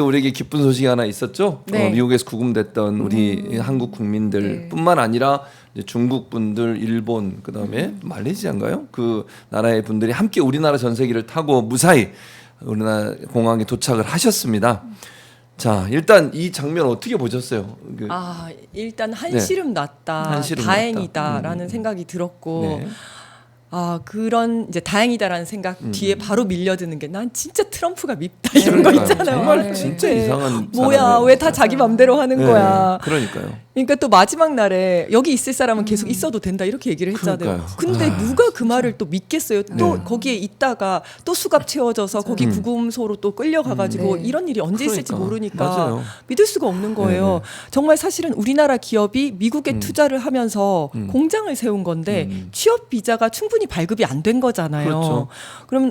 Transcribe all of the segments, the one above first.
우리에게 기쁜 소식이 하나 있었죠. 네. 미국에서 구금됐던 우리 한국 국민들뿐만 아니라 이제 중국 분들, 일본, 그다음에 말레이시아인가요? 그 나라의 분들이 함께 우리나라 전세기를 타고 무사히 우리나라 공항에 도착을 하셨습니다. 자, 일단 이 장면 어떻게 보셨어요? 일단 한시름 났다, 한시름 다행이다라는 생각이 들었고, 네. 그런 이제 다행이다라는 생각 뒤에 바로 밀려드는 게 난 진짜 트럼프가 밉다 이런 거 그러니까요. 있잖아요. 정말 진짜 이상한 뭐야, 사람이에요. 왜 다 자기 맘대로 하는 네, 거야. 그러니까요. 그러니까 또 마지막 날에 여기 있을 사람은 계속 있어도 된다 이렇게 얘기를 했잖아요. 그러니까요. 근데 누가 그 말을 또 믿겠어요? 또 네. 거기에 있다가 또 수갑 채워져서 거기 구금소로 또 끌려가가지고 네. 이런 일이 언제 있을지 그러니까. 모르니까 맞아요. 믿을 수가 없는 거예요. 네, 네. 정말 사실은 우리나라 기업이 미국에 투자를 하면서 공장을 세운 건데 취업 비자가 충분히 발급이 안 된 거잖아요. 그렇죠.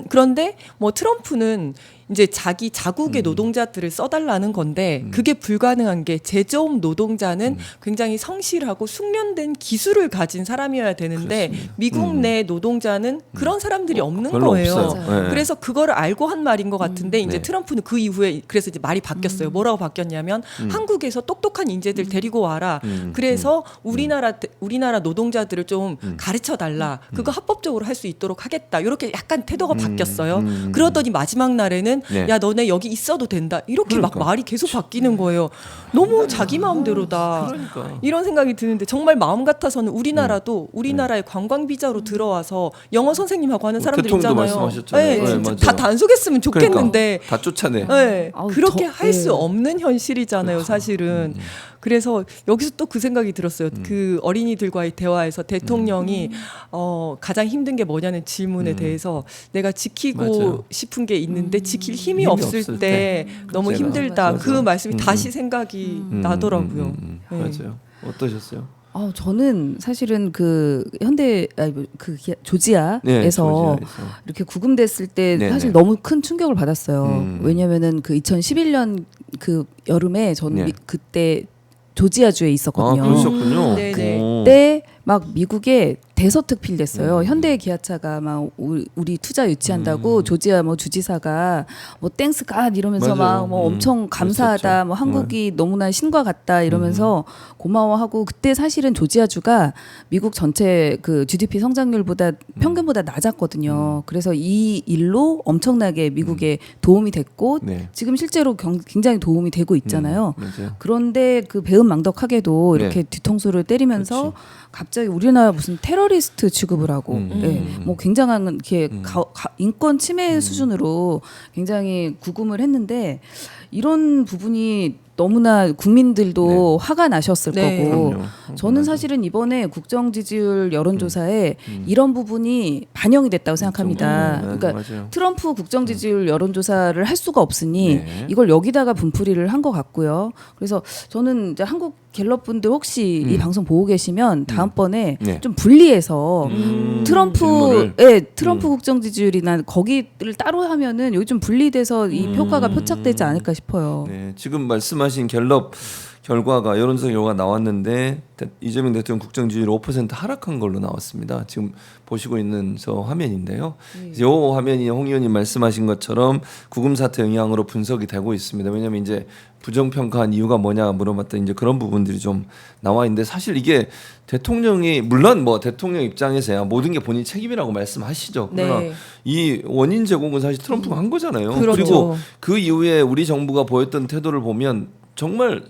그런데 뭐 트럼프는 이제 자기 자국의 노동자들을 써달라는 건데 그게 불가능한 게 제조업 노동자는 굉장히 성실하고 숙련된 기술을 가진 사람이어야 되는데 그렇습니다. 미국 내 노동자는 그런 사람들이 없는 별로 거예요. 없어요. 네. 그래서 그거를 알고 한 말인 것 같은데 이제 네. 트럼프는 그 이후에 그래서 이제 말이 바뀌었어요. 뭐라고 바뀌었냐면 한국에서 똑똑한 인재들 데리고 와라. 그래서 우리나라 노동자들을 좀 가르쳐 달라. 그거 합법적으로 할 수 있도록 하겠다. 이렇게 약간 태도가 바뀌었어요. 그러더니 마지막 날에는 네. 야 너네 여기 있어도 된다. 이렇게 그러니까. 막 말이 계속 바뀌는 거예요. 너무 자기 마음대로다. 그러니까. 이런 생각이 드는데 정말 마음 같아서는 우리나라도 우리나라의 관광 비자로 들어와서 영어 선생님하고 하는 사람들 대통령도 있잖아요. 말씀하셨잖아요. 네, 네, 진짜 맞아요. 다 단속했으면 좋겠는데 그러니까. 다 쫓아내. 네, 아우, 그렇게 할 수 네. 없는 현실이잖아요, 사실은. 그래서 여기서 또 그 생각이 들었어요. 그 어린이들과의 대화에서 대통령이 가장 힘든 게 뭐냐는 질문에 대해서 내가 지키고 맞아요. 싶은 게 있는데 지킬 힘이 힘이 없을 없을 때 너무 그때가. 힘들다. 맞아요. 그 말씀이 다시 생각이 나더라고요. 네. 맞아요. 어떠셨어요? 저는 사실은 그 현대 조지아에서 네, 조지아에서. 이렇게 구금됐을 때 네네. 사실 너무 큰 충격을 받았어요. 왜냐면은 그 2011년 그 여름에 저는 네. 그때 조지아주에 있었거든요. 그러셨군요. 네네. 그때 막 미국에 대서특필됐어요. 현대 기아차가 막 우리 투자 유치한다고 조지아 뭐 주지사가 뭐 땡스 갓 이러면서 맞아요. 막 뭐 엄청 감사하다. 그랬었죠. 뭐 한국이 너무나 신과 같다 이러면서 고마워하고 그때 사실은 조지아주가 미국 전체 그 GDP 성장률보다 평균보다 낮았거든요. 그래서 이 일로 엄청나게 미국에 도움이 됐고 네. 지금 실제로 굉장히 도움이 되고 있잖아요. 맞아요. 그런데 그 배은망덕하게도 네. 이렇게 뒤통수를 때리면서 갑자기 우리나라 무슨 테러리스트 취급을 하고 뭐 굉장한 이렇게 인권 침해 수준으로 굉장히 구금을 했는데 이런 부분이 너무나 국민들도 화가 나셨을 네. 거고 그럼요. 저는 사실은 이번에 국정 지지율 여론조사에 이런 부분이 반영이 됐다고 생각합니다. 그러니까 맞아요. 트럼프 국정 지지율 여론조사를 할 수가 없으니 네. 이걸 여기다가 분풀이를 한 것 같고요. 그래서 저는 이제 한국 갤럽 분들 혹시 이 방송 보고 계시면 다음번에 네. 좀 분리해서 질문을. 트럼프 국정 지지율이나 거기를 따로 하면은 여기 좀 분리돼서 이 효과가 표착되지 않을까 싶어요. 네, 지금 말씀하신 갤럽 결과가 여론조사 결과가 나왔는데 이재명 대통령 국정 지지율 5% 하락한 걸로 나왔습니다. 지금 보시고 있는 저 화면인데요. 이 화면이 홍 의원님 말씀하신 것처럼 구금 사태 영향으로 분석이 되고 있습니다. 왜냐하면 이제 부정평가한 이유가 뭐냐 물어봤더니 이제 그런 부분들이 좀 나와 있는데 사실 이게 대통령이 물론 뭐 대통령 입장에서야 모든 게 본인 책임이라고 말씀하시죠. 그러나 네. 이 원인 제공은 사실 트럼프가 한 거잖아요. 그렇죠. 그리고 그 이후에 우리 정부가 보였던 태도를 보면 정말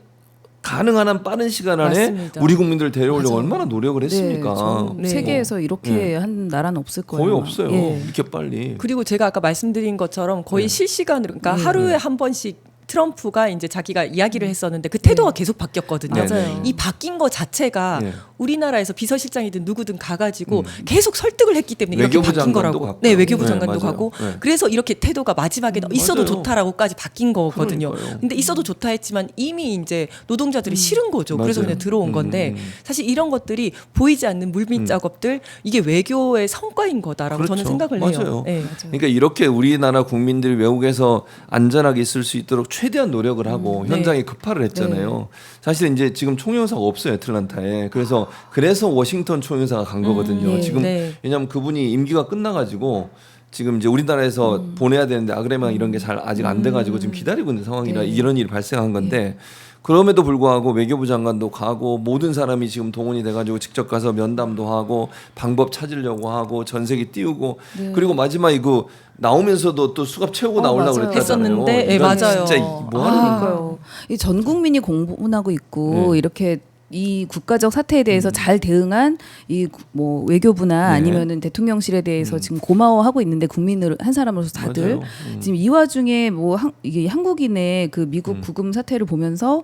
가능한 한 빠른 시간 안에 맞습니다. 우리 국민들을 데려오려고 맞아요. 얼마나 노력을 했습니까? 전 네. 세계에서 이렇게 한 나라는 없을 거예요. 거의 없어요. 예. 이렇게 빨리. 그리고 제가 아까 말씀드린 것처럼 거의 실시간으로 그러니까 하루에 한 번씩 트럼프가 이제 자기가 이야기를 했었는데 그 태도가 계속 바뀌었거든요. 맞아요. 이 바뀐 거 자체가 네. 우리나라에서 비서실장이든 누구든 가가지고 계속 설득을 했기 때문에 이렇게 외교부 바뀐 장관도 거라고. 갔고요. 네, 외교부 네, 장관도 맞아요. 가고. 네. 그래서 이렇게 태도가 마지막에 있어도 맞아요. 좋다라고까지 바뀐 거거든요. 그러니까요. 근데 있어도 좋다 했지만 이미 이제 노동자들이 싫은 거죠. 그래서 맞아요. 그냥 들어온 건데 사실 이런 것들이 보이지 않는 물밑 작업들 이게 외교의 성과인 거다라고 저는 그렇죠. 생각을 맞아요. 해요. 네. 그러니까 이렇게 우리나라 국민들이 외국에서 안전하게 있을 수 있도록 최대한 노력을 하고 현장에 급파를 했잖아요. 사실 이제 지금 총영사가 없어요, 애틀란타에. 그래서 워싱턴 총영사가 간 거거든요. 네. 지금 네. 왜냐하면 그분이 임기가 끝나가지고 지금 이제 우리나라에서 보내야 되는데 아그레만 이런 게 잘 아직 안 돼가지고 지금 기다리고 있는 상황이라 네. 이런 일이 발생한 건데 그럼에도 불구하고 외교부 장관도 가고 모든 사람이 지금 동원이 돼가지고 직접 가서 면담도 하고 방법 찾으려고 하고 전세기 띄우고 네. 그리고 마지막에 그 나오면서도 또 수갑 채우고 나오려고 맞아요. 그랬잖아요. 했었는데, 예, 이런 맞아요. 진짜 뭐 하는 건가? 그러니까요. 이 전 국민이 공분하고 있고 이렇게 이 국가적 사태에 대해서 잘 대응한 이 뭐 외교부나 네. 아니면은 대통령실에 대해서 지금 고마워하고 있는데 국민을 한 사람으로서 다들 맞아요. 지금 이 와중에 뭐 이게 한국인의 그 미국 구금 사태를 보면서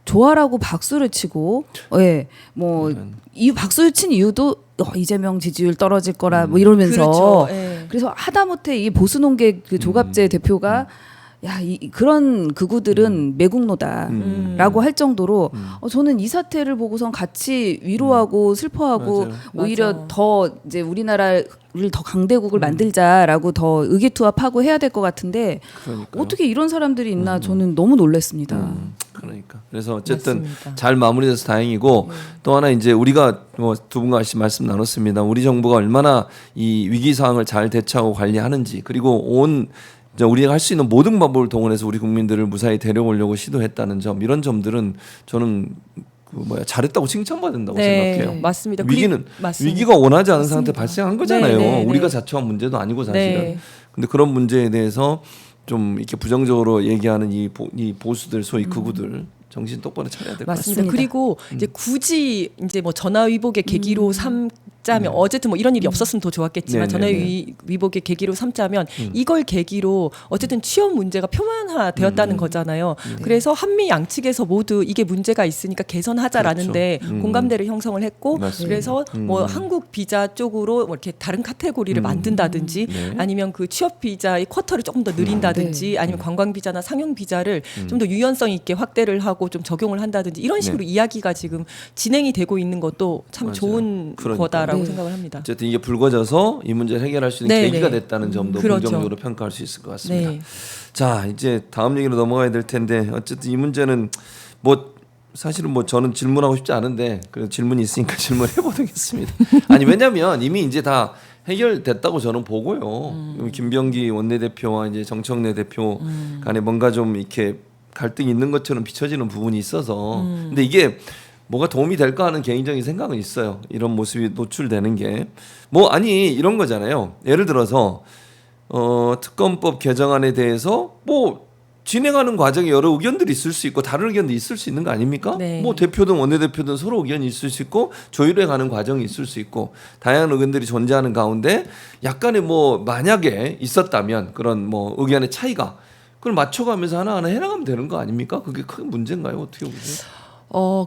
좋아라고 박수를 치고 뭐 이 박수를 친 이유도 이재명 지지율 떨어질 거라 뭐 이러면서 그렇죠. 예. 그래서 하다못해 이 보수논객 그 조갑재 대표가 야, 그런 극우들은 매국노다라고 할 정도로 저는 이 사태를 보고선 같이 위로하고 슬퍼하고 맞아요. 오히려 맞아. 더 이제 우리나라를 더 강대국을 만들자라고 더 의기투합하고 해야 될 것 같은데 그러니까요. 어떻게 이런 사람들이 있나 저는 너무 놀랐습니다. 그러니까 그래서 어쨌든 맞습니다. 잘 마무리돼서 다행이고 또 하나 이제 우리가 뭐 두 분과 같이 말씀 나눴습니다. 우리 정부가 얼마나 이 위기 상황을 잘 대처하고 관리하는지 그리고 온 우리가 할 수 있는 모든 방법을 동원해서 우리 국민들을 무사히 데려오려고 시도했다는 점 이런 점들은 저는 잘했다고 칭찬받는다고 생각해요. 맞습니다. 위기는 맞습니다. 위기가 원하지 않은 맞습니다. 상태 발생한 거잖아요. 네, 네, 우리가 네. 자초한 문제도 아니고 사실은. 네. 근데 그런 문제에 대해서 좀 이렇게 부정적으로 얘기하는 이 보수들 소위 극우들 정신 똑바로 차려야 될 것 같습니다. 맞습니다. 그리고 이제 굳이 이제 뭐 전화위복의 계기로 삼자면 어쨌든 뭐 이런 일이 없었으면 더 좋았겠지만 전화위복의 계기로 삼자면 이걸 계기로 어쨌든 취업 문제가 표면화되었다는 거잖아요. 그래서 한미 양측에서 모두 이게 문제가 있으니까 개선하자라는데 그렇죠. 공감대를 형성을 했고 맞습니다. 그래서 뭐 한국 비자 쪽으로 뭐 이렇게 다른 카테고리를 만든다든지 네. 아니면 그 취업 비자의 쿼터를 조금 더 늘린다든지 아니면 관광 비자나 상용 비자를 좀 더 유연성 있게 확대를 하고 좀 적용을 한다든지 이런 식으로 이야기가 지금 진행이 되고 있는 것도 참 맞아요. 좋은 그러니까요. 거다라고 네. 생각을 합니다. 어쨌든 이게 불거져서 이 문제를 해결할 수 있는 네, 계기가 네. 됐다는 점도 그렇죠. 긍정적으로 평가할 수 있을 것 같습니다. 네. 자 이제 다음 얘기로 넘어가야 될 텐데 어쨌든 이 문제는 뭐 사실은 뭐 저는 질문하고 싶지 않은데 그 질문이 있으니까 질문해 보겠습니다. 아니 왜냐하면 이미 이제 다 해결됐다고 저는 보고요. 김병기 원내대표와 이제 정청래 대표 간에 뭔가 좀 이렇게 갈등이 있는 것처럼 비춰지는 부분이 있어서 근데 이게 뭐가 도움이 될까 하는 개인적인 생각은 있어요. 이런 모습이 노출되는 게 뭐 아니 이런 거잖아요. 예를 들어서 특검법 개정안에 대해서 뭐 진행하는 과정에 여러 의견들이 있을 수 있고 다른 의견도 있을 수 있는 거 아닙니까? 네. 뭐 대표든 원내대표든 서로 의견이 있을 수 있고 조율해 가는 과정이 있을 수 있고 다양한 의견들이 존재하는 가운데 약간의 뭐 만약에 있었다면 그런 뭐 의견의 차이가 그걸 맞춰가면서 하나하나 해나가면 되는 거 아닙니까? 그게 큰 문제인가요? 어떻게 보세요?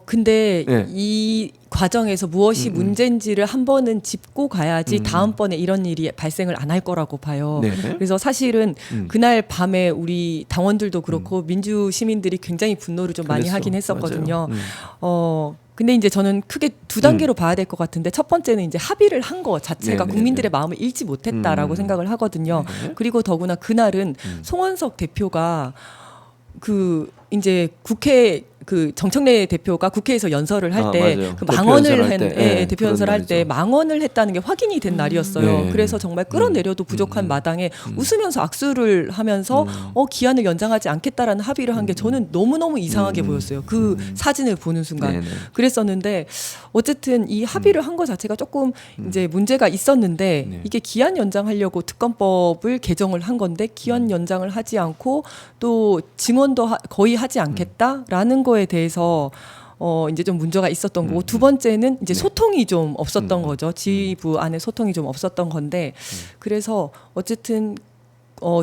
근데 네. 이 과정에서 무엇이 문제인지를 한 번은 짚고 가야지 다음번에 이런 일이 발생을 안 할 거라고 봐요. 네. 그래서 사실은 그날 밤에 우리 당원들도 그렇고 민주 시민들이 굉장히 분노를 좀 많이 그랬어. 하긴 했었거든요. 맞아요. 근데 이제 저는 크게 두 단계로 봐야 될 것 같은데 첫 번째는 이제 합의를 한 거 자체가 네, 네, 국민들의 마음을 잃지 못했다라고 생각을 하거든요. 그리고 더구나 그날은 송원석 대표가 그 이제 국회 그 정청래 대표가 국회에서 연설을 할 때 맞아요. 그 대표 망언을 연설할 한 때. 네, 대표 그런 연설할 때 날이죠. 망언을 했다는 게 확인이 된 날이었어요. 네. 그래서 정말 끌어내려도 부족한 마당에 웃으면서 악수를 하면서 기한을 연장하지 않겠다라는 합의를 한 게 저는 너무너무 이상하게 보였어요. 그 사진을 보는 순간. 네네. 그랬었는데 어쨌든 이 합의를 한 거 자체가 조금 이제 문제가 있었는데 네. 이게 기한 연장하려고 특검법을 개정을 한 건데 기한 연장을 하지 않고 또 증언도 거의 하지 않겠다라는 거에 대해서 이제 좀 문제가 있었던 거고 두 번째는 이제 소통이 좀 없었던 거죠. 지휘부 안에 소통이 좀 없었던 건데 그래서 어쨌든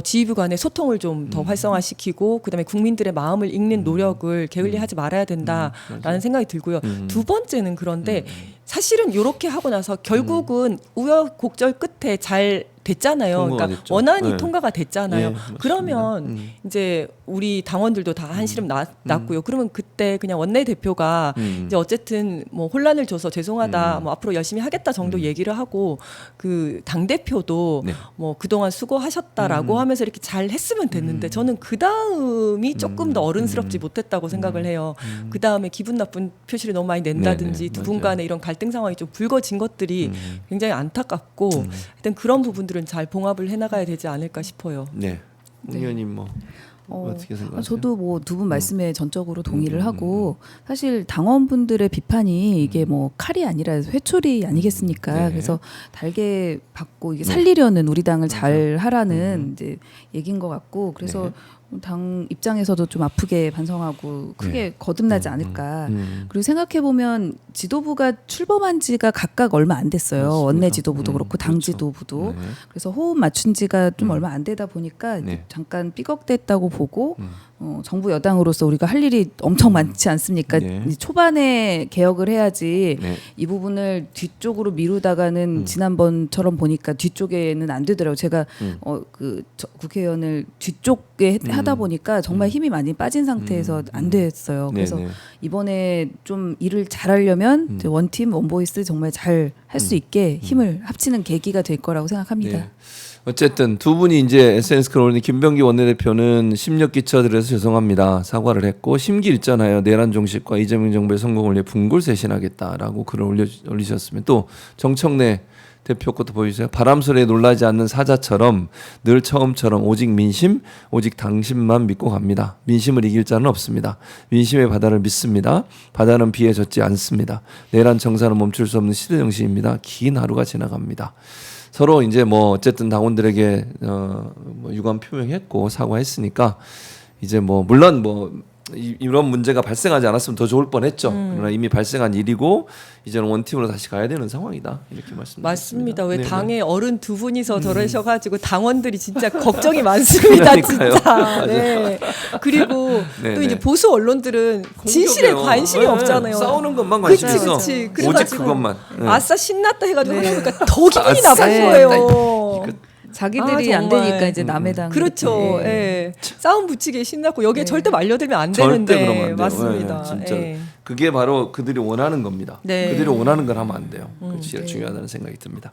지휘부 간의 소통을 좀 더 활성화시키고 그다음에 국민들의 마음을 읽는 노력을 게을리하지 말아야 된다라는 생각이 들고요. 두 번째는 그런데 사실은 이렇게 하고 나서 결국은 우여곡절 끝에 잘 됐잖아요. 통과가 그러니까 됐죠. 원안이 네. 통과가 됐잖아요. 네, 맞습니다. 그러면 이제 우리 당원들도 다 한시름 났고요. 그러면 그때 그냥 원내대표가 이제 어쨌든 뭐 혼란을 줘서 죄송하다, 뭐 앞으로 열심히 하겠다 정도 얘기를 하고 그 당 대표도 네. 뭐 그동안 수고하셨다라고 하면서 이렇게 잘 했으면 됐는데 저는 그 다음이 조금 더 어른스럽지 못했다고 생각을 해요. 그 다음에 기분 나쁜 표시를 너무 많이 낸다든지 네네, 두 분 맞아요. 간에 이런 갈등 갈등 상황이 좀 불거진 것들이 굉장히 안타깝고 일단 그런 부분들은 잘 봉합을 해나가야 되지 않을까 싶어요. 네. 네. 의원님 뭐 어떻게 생각하세요? 저도 뭐 두 분 말씀에 전적으로 동의를 하고 사실 당원분들의 비판이 이게 뭐 칼이 아니라 회초리 아니겠습니까? 네. 그래서 달게 받고 이게 살리려는 우리 당을 잘 맞아요. 하라는 이제 얘기인 것 같고 그래서 네. 당 입장에서도 좀 아프게 반성하고 크게 거듭나지 않을까. 그리고 생각해 보면 지도부가 출범한 지가 각각 얼마 안 됐어요. 맞습니다. 원내 지도부도 그렇고 당 그렇죠. 지도부도. 네. 그래서 호흡 맞춘 지가 좀 얼마 안 되다 보니까 네. 잠깐 삐걱댔다고 보고 정부 여당으로서 우리가 할 일이 엄청 많지 않습니까? 네. 이제 초반에 개혁을 해야지 네. 이 부분을 뒤쪽으로 미루다가는 지난번처럼 보니까 뒤쪽에는 안 되더라고요. 제가 국회의원을 뒤쪽에 하다 보니까 정말 힘이 많이 빠진 상태에서 안 됐어요. 그래서 네. 이번에 좀 일을 잘하려면 이제 원팀 원보이스 정말 잘 할 수 있게 힘을 합치는 계기가 될 거라고 생각합니다. 네. 어쨌든 두 분이 이제 SNS 글 올린 김병기 원내대표는 심력 끼쳐드려서 죄송합니다. 사과를 했고 심기일전하여 내란 종식과 이재명 정부의 성공을 위해 분골쇄신하겠다라고 글을 올리셨으면 또 정청래 대표 것도 보여주세요. 바람 소리에 놀라지 않는 사자처럼 늘 처음처럼 오직 민심, 오직 당신만 믿고 갑니다. 민심을 이길 자는 없습니다. 민심의 바다를 믿습니다. 바다는 비에 젖지 않습니다. 내란 정사는 멈출 수 없는 시대 정신입니다. 긴 하루가 지나갑니다. 서로 이제 뭐 어쨌든 당원들에게 뭐 유감 표명했고 사과했으니까 이제 뭐 물론 뭐 이런 문제가 발생하지 않았으면 더 좋을 뻔했죠. 그러나 이미 발생한 일이고 이제는 원팀으로 다시 가야 되는 상황이다 이렇게 말씀드립니다. 맞습니다. 왜 네, 당의 어른 두 분이서 저러셔가지고 당원들이 진짜 걱정이 많습니다. 그러니까요. 진짜. 네. 그리고 네, 또 네. 이제 보수 언론들은 진실에 공격해요. 관심이 네, 없잖아요. 싸우는 것만 관심 그치, 있어. 그치. 오직 그래가지고 그것만. 네. 아싸 신났다 해가지고 네. 하니까 더 기분이 아싸 나쁜 신났다. 거예요. 자기들이 아, 안 정말. 되니까 이제 남의 당 그렇죠. 네. 예. 싸움 붙이기에 신났고 여기에 네. 절대 말려들면 안 절대 되는데 그러면 안 돼요. 맞습니다. 네, 진짜 예. 그게 바로 그들이 원하는 겁니다. 네. 그들이 원하는 걸 하면 안 돼요. 그게 제일 네. 중요하다는 생각이 듭니다.